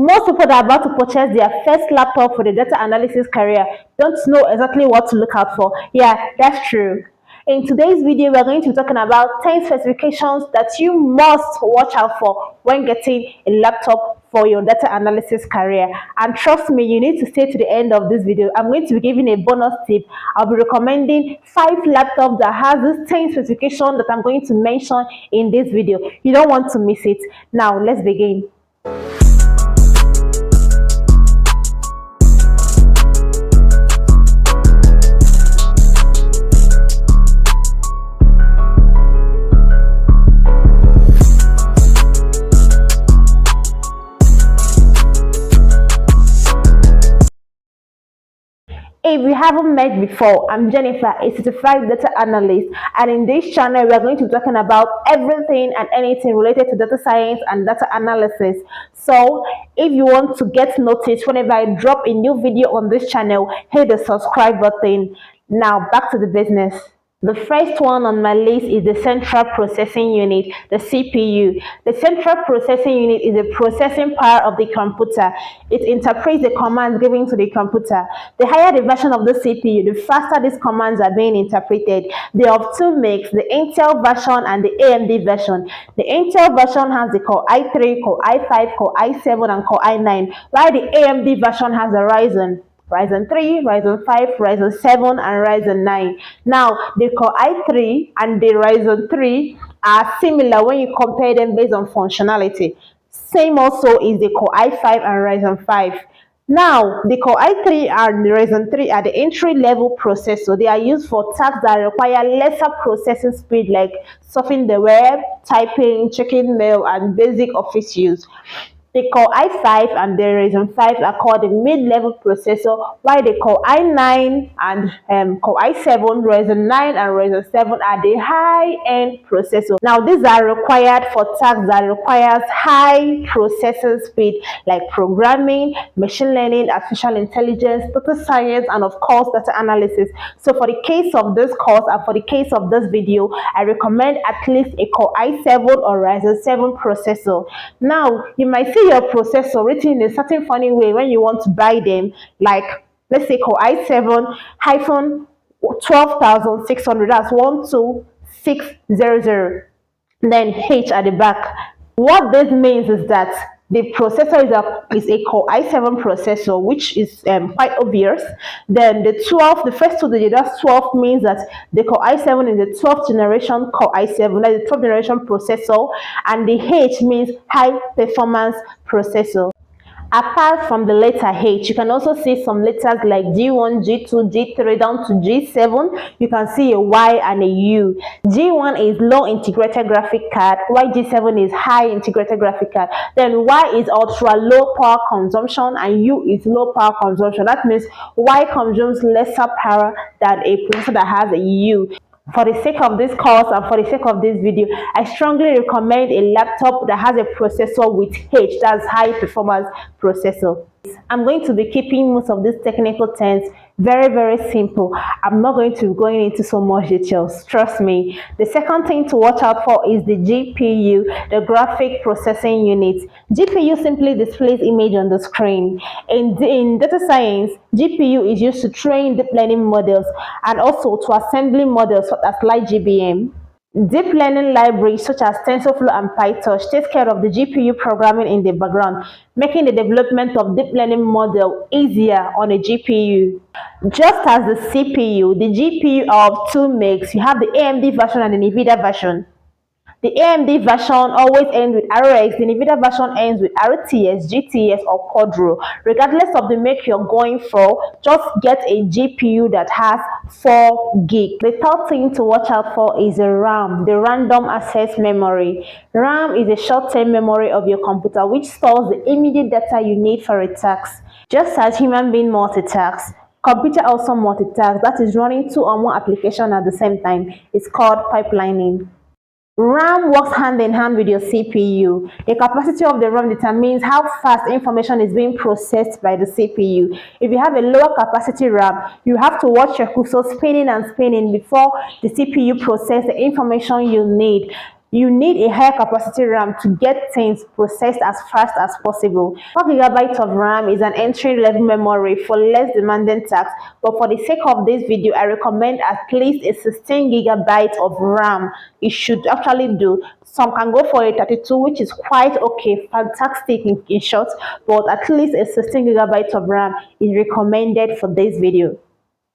Most people that are about to purchase their first laptop for the data analysis career don't know exactly what to look out for. Yeah, that's true. In today's video, we're going to be talking about 10 specifications that you must watch out for when getting a laptop for your data analysis career. And trust me, you need to stay to the end of this video. I'm going to be giving a bonus tip. I'll be recommending 5 laptops that has this 10 specifications that I'm going to mention in this video. You don't want to miss it. Now, let's begin. If you haven't met before, I'm Jennifer, a certified data analyst, and in this channel, we are going to be talking about everything and anything related to data science and data analysis. So, if you want to get noticed whenever I drop a new video on this channel, hit the subscribe button. Now, back to the business. The first one on my list is the Central Processing Unit, the CPU. The Central Processing Unit is the processing power of the computer. It interprets the commands given to the computer. The higher the version of the CPU, the faster these commands are being interpreted. They have two makes, the Intel version and the AMD version. The Intel version has the Core i3, Core i5, Core i7, and Core i9, while the AMD version has the Ryzen 3, Ryzen 5, Ryzen 7, and Ryzen 9. Now, the Core i3 and the Ryzen 3 are similar when you compare them based on functionality. Same also is the Core i5 and Ryzen 5. Now, the Core i3 and the Ryzen 3 are the entry-level processor. They are used for tasks that require lesser processing speed like surfing the web, typing, checking mail, and basic office use. The Core i5 and the Ryzen 5 are called the mid-level processor, while the Core i9 and Core i7, Ryzen 9 and Ryzen 7 are the high-end processor. Now, these are required for tasks that requires high processing speed like programming, machine learning, artificial intelligence, data science, and of course, data analysis. So, for the case of this course and for the case of this video, I recommend at least a Core i7 or Ryzen 7 processor. Now, you might see your processor written in a certain funny way when you want to buy them, like let's say Core i7 hyphen 12600, that's 12600, then H at the back. What this means is that the processor is a Core i7 processor, which is quite obvious. Then the first two digits, that's 12, means that the Core i7 is the 12th generation Core i7, that is the 12th generation processor, and the H means high performance processor. Apart from the letter H, you can also see some letters like G1, G2, G3 down to G7. You can see a Y and a U. G1 is low integrated graphic card, while G7 is high integrated graphic card. Then Y is ultra low power consumption and U is low power consumption. That means Y consumes lesser power than a processor that has a U. For the sake of this course and for the sake of this video, I strongly recommend a laptop that has a processor with H, that's high performance processor. I'm going to be keeping most of these technical terms very simple. I'm not going to be going into so much details, trust me. The second thing to watch out for is the GPU, the graphic processing unit. GPU simply displays image on the screen. In data science, GPU is used to train deep learning models and also to assembly models such as LightGBM. Deep learning libraries such as TensorFlow and PyTorch take care of the GPU programming in the background, making the development of deep learning model easier on a GPU. Just as the CPU, the GPU are of two makes. You have the AMD version and the NVIDIA version. The AMD version always ends with RX, the NVIDIA version ends with RTS, GTS, or Quadro. Regardless of the make you're going for, just get a GPU that has 4 gig. The third thing to watch out for is the RAM, the random access memory. RAM is a short-term memory of your computer which stores the immediate data you need for a task. Just as human being multitask, computer also multitask, that is running 2 or more applications at the same time. It's called pipelining. RAM works hand in hand with your CPU. The capacity of the RAM determines how fast information is being processed by the CPU. If you have a lower capacity RAM, you have to watch your cursor spinning and spinning before the CPU processes the information you need. You need a higher capacity RAM to get things processed as fast as possible. 4 GB of RAM is an entry-level memory for less demanding tasks, but for the sake of this video, I recommend at least a 16 GB of RAM. It should actually do. Some can go for a 32, which is quite okay, fantastic in short, but at least a 16 GB of RAM is recommended for this video.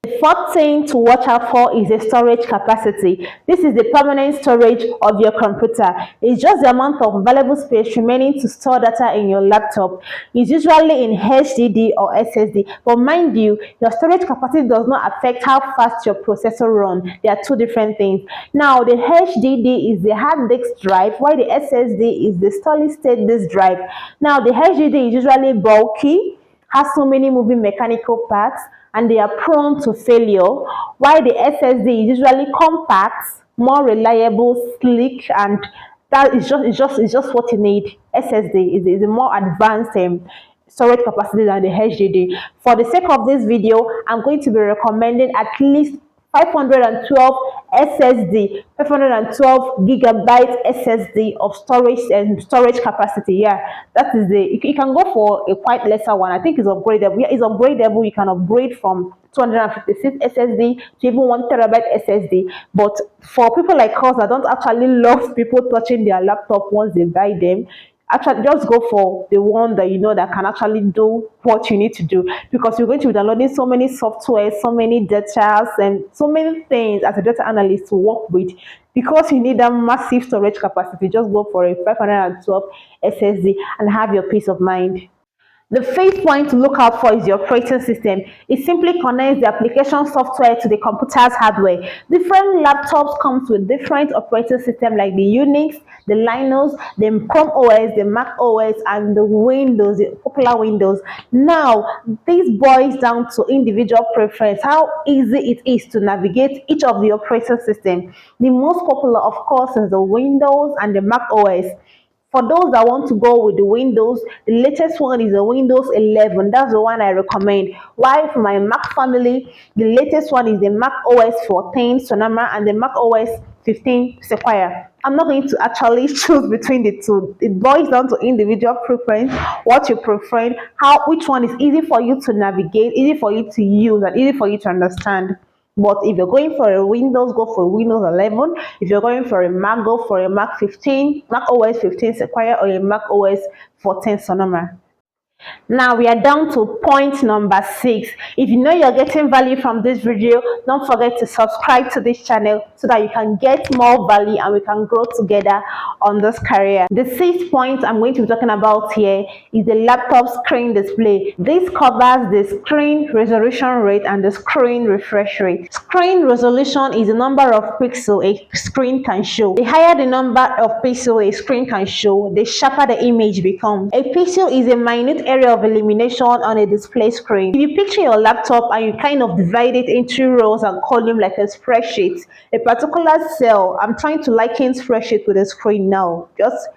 The fourth thing to watch out for is the storage capacity. This is the permanent storage of your computer. It's just the amount of available space remaining to store data in your laptop. It's usually in HDD or SSD, but mind you, your storage capacity does not affect how fast your processor runs. They are two different things. Now, the HDD is the hard disk drive, while the SSD is the solid state disk drive. Now, the HDD is usually bulky, has so many moving mechanical parts, and they are prone to failure, while the SSD is usually compact, more reliable, sleek, and that is just what you need. SSD is a more advanced storage capacity than the HDD. For the sake of this video, I'm going to be recommending at least 512 SSD, 512 GB SSD of storage and storage capacity. Yeah, that is you can go for a quite lesser one. I think it's upgradable. Yeah, it's upgradable. You can upgrade from 256 SSD to even 1 TB SSD. But for people like us that don't actually love people touching their laptop once they buy them, actually just go for the one that you know that can actually do what you need to do, because you're going to be downloading so many software, so many data, and so many things as a data analyst to work with. Because you need that massive storage capacity, just go for a 512 SSD and have your peace of mind. The fifth point to look out for is the operating system. It simply connects the application software to the computer's hardware. Different laptops come with different operating systems like the Unix, the Linux, the Chrome OS, the Mac OS, and the Windows, the popular Windows. Now, this boils down to individual preference, how easy it is to navigate each of the operating systems. The most popular, of course, is the Windows and the Mac OS. For those that want to go with the Windows, the latest one is the Windows 11. That's the one I recommend. While for my Mac family, the latest one is the Mac OS 14 Sonoma and the Mac OS 15 Sequoia. I'm not going to actually choose between the two. It boils down to individual preference, what you prefer, which one is easy for you to navigate, easy for you to use, and easy for you to understand. But if you're going for a Windows, go for Windows 11. If you're going for a Mac, go for a Mac 15, Mac OS 15 Sequoia, or a Mac OS 14 Sonoma. Now we are down to point number 6. If you know you're getting value from this video, don't forget to subscribe to this channel so that you can get more value and we can grow together on this career. The 6th point I'm going to be talking about here is the laptop screen display. This covers the screen resolution rate and the screen refresh rate. Screen resolution is the number of pixels a screen can show. The higher the number of pixels a screen can show, the sharper the image becomes. A pixel is a minute area of illumination on a display screen. If you picture your laptop and you kind of divide it into rows and columns like a spreadsheet, a particular cell, I'm trying to liken spreadsheet with a screen now, just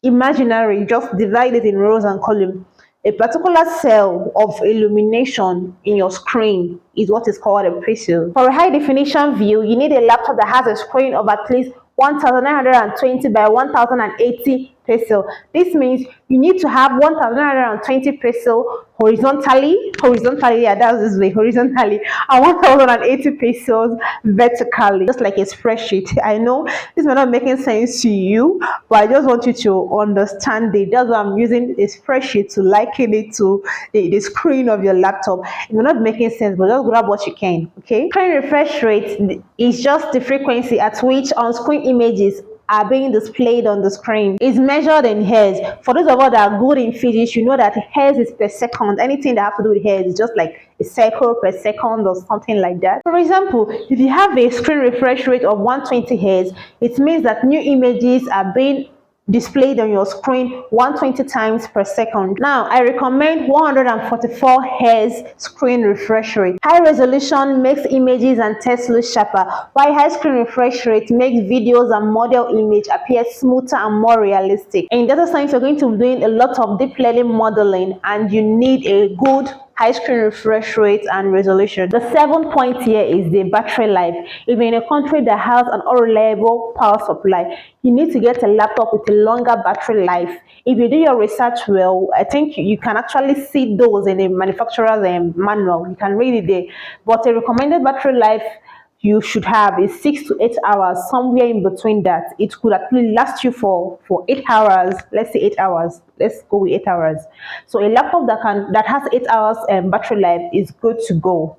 imaginary, just divide it in rows and columns. A particular cell of illumination in your screen is what is called a pixel. For a high definition view, you need a laptop that has a screen of at least 1920 by 1080 pixel. This means you need to have 1920 pixel horizontally, yeah, that's this way, horizontally, and 1080 pixels vertically, just like a spreadsheet. I know this may not making sense to you, but I just want you to understand it. That's why I'm using a spreadsheet to liken it to the screen of your laptop. It may not making sense, but just grab what you can. Okay, screen refresh rate is just the frequency at which on-screen images are being displayed on the screen. It's measured in hertz. For those of us that are good in physics, you know that hertz is per second. Anything that has to do with hertz is just like a cycle per second or something like that. For example, if you have a screen refresh rate of 120 hertz, it means that new images are being displayed on your screen 120 times per second. Now, I recommend 144 Hz screen refresh rate. High resolution makes images and text look sharper, while high screen refresh rate makes videos and model image appear smoother and more realistic. In data science, you're going to be doing a lot of deep learning modeling, and you need a good high screen refresh rate, and resolution. The 7th point here is the battery life. If you're in a country that has an unreliable power supply, you need to get a laptop with a longer battery life. If you do your research well, I think you can actually see those in the manufacturer's manual. You can read it there. But a recommended battery life you should have is 6 to 8 hours, somewhere in between that. It could actually last you for 8 hours. Let's say 8 hours. Let's go with 8 hours. So a laptop that has 8 hours battery life is good to go,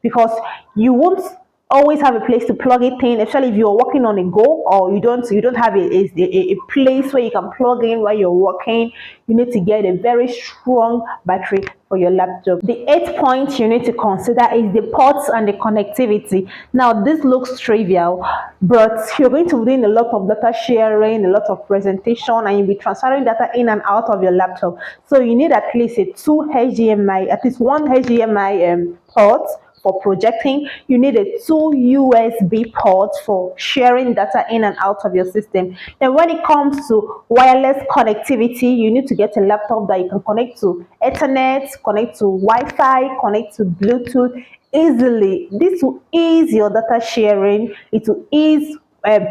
because you won't always have a place to plug it in, especially if you're working on a go, or you don't have a place where you can plug in while you're working. You need to get a very strong battery for your laptop. The 8th point you need to consider is the ports and the connectivity. Now this looks trivial, but you're going to be doing a lot of data sharing, a lot of presentation, and you'll be transferring data in and out of your laptop. So you need at least at least one HDMI port for projecting. You need a 2 USB ports for sharing data in and out of your system. Then when it comes to wireless connectivity, you need to get a laptop that you can connect to Ethernet, connect to Wi-Fi, connect to Bluetooth easily. This will ease your data sharing. It will ease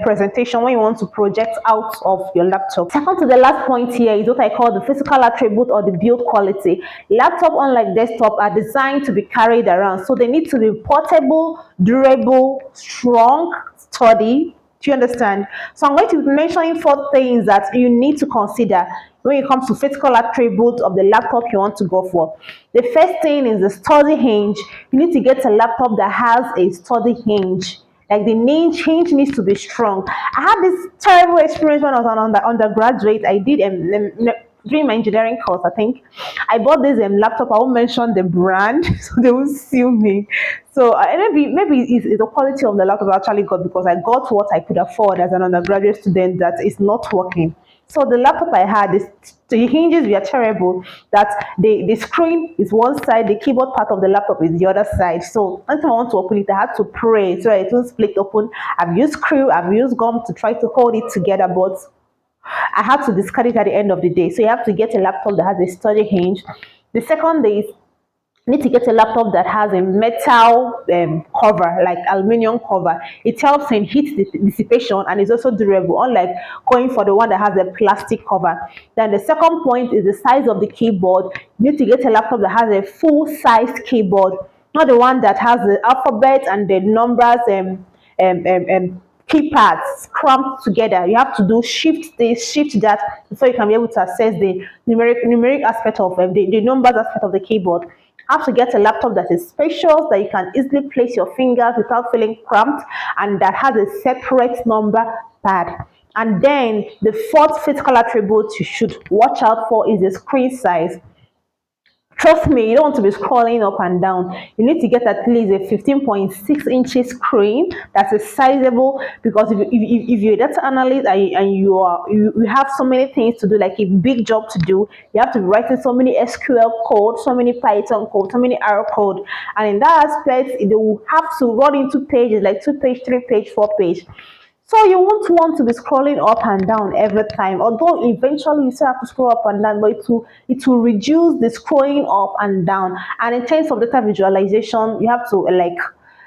presentation when you want to project out of your laptop. Second to the last point here is what I call the physical attribute or the build quality. Laptop, unlike desktop, are designed to be carried around, so they need to be portable, durable, strong, sturdy. Do you understand? So I'm going to be mentioning 4 things that you need to consider when it comes to physical attributes of the laptop you want to go for. The first thing is the sturdy hinge. You need to get a laptop that has a sturdy hinge. Like the hinge needs to be strong. I had this terrible experience when I was an undergraduate. I did during my engineering course, I think. I bought this laptop. I won't mention the brand, so they will sue me. So maybe it's the quality of the laptop I actually got, because I got what I could afford as an undergraduate student that is not working. So the laptop I had, the hinges were terrible. That the screen is one side, the keyboard part of the laptop is the other side. So anytime I want to open it, I had to pray so that it won't split open. I've used screw, I've used gum to try to hold it together, but I had to discard it at the end of the day. So you have to get a laptop that has a sturdy hinge. The second is need to get a laptop that has a metal cover, like aluminium cover. It helps in heat dissipation and is also durable, unlike going for the one that has a plastic cover. Then the second point is the size of the keyboard. You need to get a laptop that has a full-size keyboard, not the one that has the alphabet and the numbers keypads cramped together. You have to do shift this, shift that, before you can be able to access the numeric aspect of the numbers aspect of the keyboard. Have to get a laptop that is spacious, that you can easily place your fingers without feeling cramped, and that has a separate number pad. And then the 4th physical attribute you should watch out for is the screen size. Trust me, you don't want to be scrolling up and down. You need to get at least a 15.6 inches screen that is sizable, because if you're a data analyst and you have so many things to do, like a big job to do, you have to be writing so many SQL code, so many Python code, so many R code, and in that aspect, they will have to run into pages like 2 page, 3 page, 4 page. So you won't want to be scrolling up and down every time, although eventually you still have to scroll up and down, but it will reduce the scrolling up and down. And in terms of data visualization, you have to, like,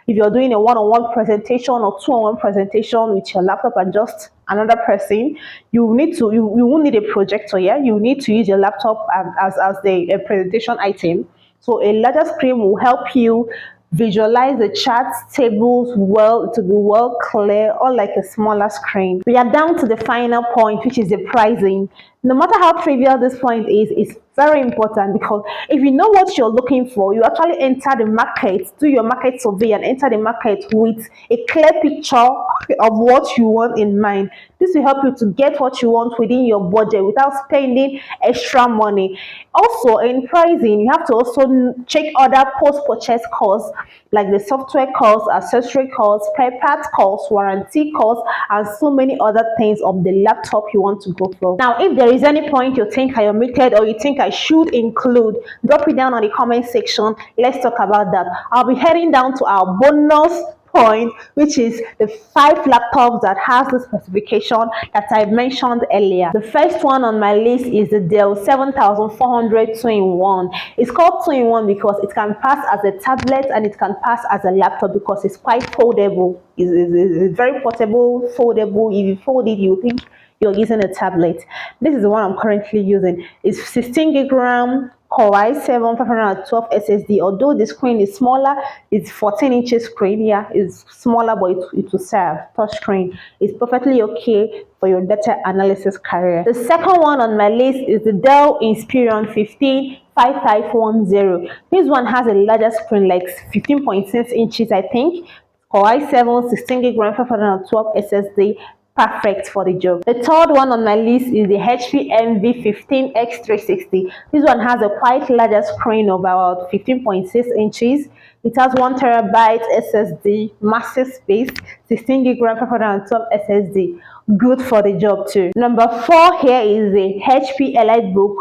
if you're doing a one-on-one presentation or two-on-one presentation with your laptop and just another person, you won't need a projector here. You need to use your laptop as the presentation item. So a larger screen will help you visualize the charts, tables well, to be well clear, or like a smaller screen. We are down to the final point, which is the pricing. No matter how trivial this point is, it's very important, because if you know what you're looking for, you actually enter the market, do your market survey, and enter the market with a clear picture of what you want in mind. This will help you to get what you want within your budget without spending extra money. Also, in pricing, you have to also check other post-purchase costs, like the software costs, accessory costs, spare parts costs, warranty costs, and so many other things of the laptop you want to go for. Now, if there is any point you think I omitted or you think I should include, drop it down on the comment section. Let's talk about that. I'll be heading down to our bonus point, which is the 5 laptops that has the specification that I mentioned earlier. The first one on my list is the Dell 7400 2-in-1. It's called 2-in-1 because it can pass as a tablet and it can pass as a laptop because it's quite foldable. It's very portable, foldable. If you fold it, you think you're using a tablet. This is the one I'm currently using. It's 16 gig RAM, Core i7 512 SSD. Although the screen is smaller, it's 14 inches screen. Yeah, it's smaller, but it will serve. Touch screen. It's perfectly okay for your data analysis career. The second one on my list is the Dell Inspiron 15 5510. This one has a larger screen, like 15.6 inches, I think. Core i7 16 gig RAM 512 SSD, perfect for the job. The third one on my list is the HP Envy 15X360. This one has a quite larger screen of about 15.6 inches. It has 1 TB SSD, massive space, 16 gig RAM 512 SSD. Good for the job too. Number 4 here is the HP EliteBook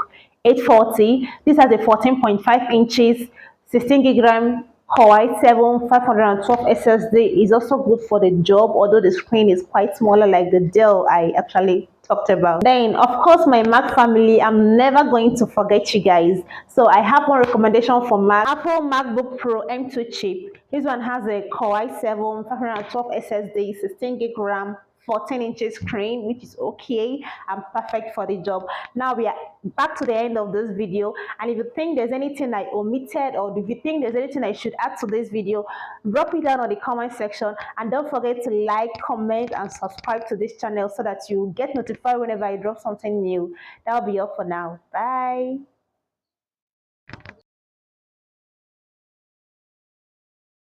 840. This has a 14.5 inches, 16 gig RAM, Core i7 512 SSD. Is also good for the job, although the screen is quite smaller like the Dell I actually talked about. Then of course my Mac family, I'm never going to forget you guys. So I have one recommendation for Mac. Apple MacBook Pro M2 chip. This one has a Core i7 512 SSD, 16 gig RAM, 14 inches screen, which is okay and perfect for the job. Now we are back to the end of this video, and if you think there's anything I omitted, or if you think there's anything I should add to this video, drop it down on the comment section, and don't forget to like, comment and subscribe to this channel so that you get notified whenever I drop something new. That'll be all for now. Bye.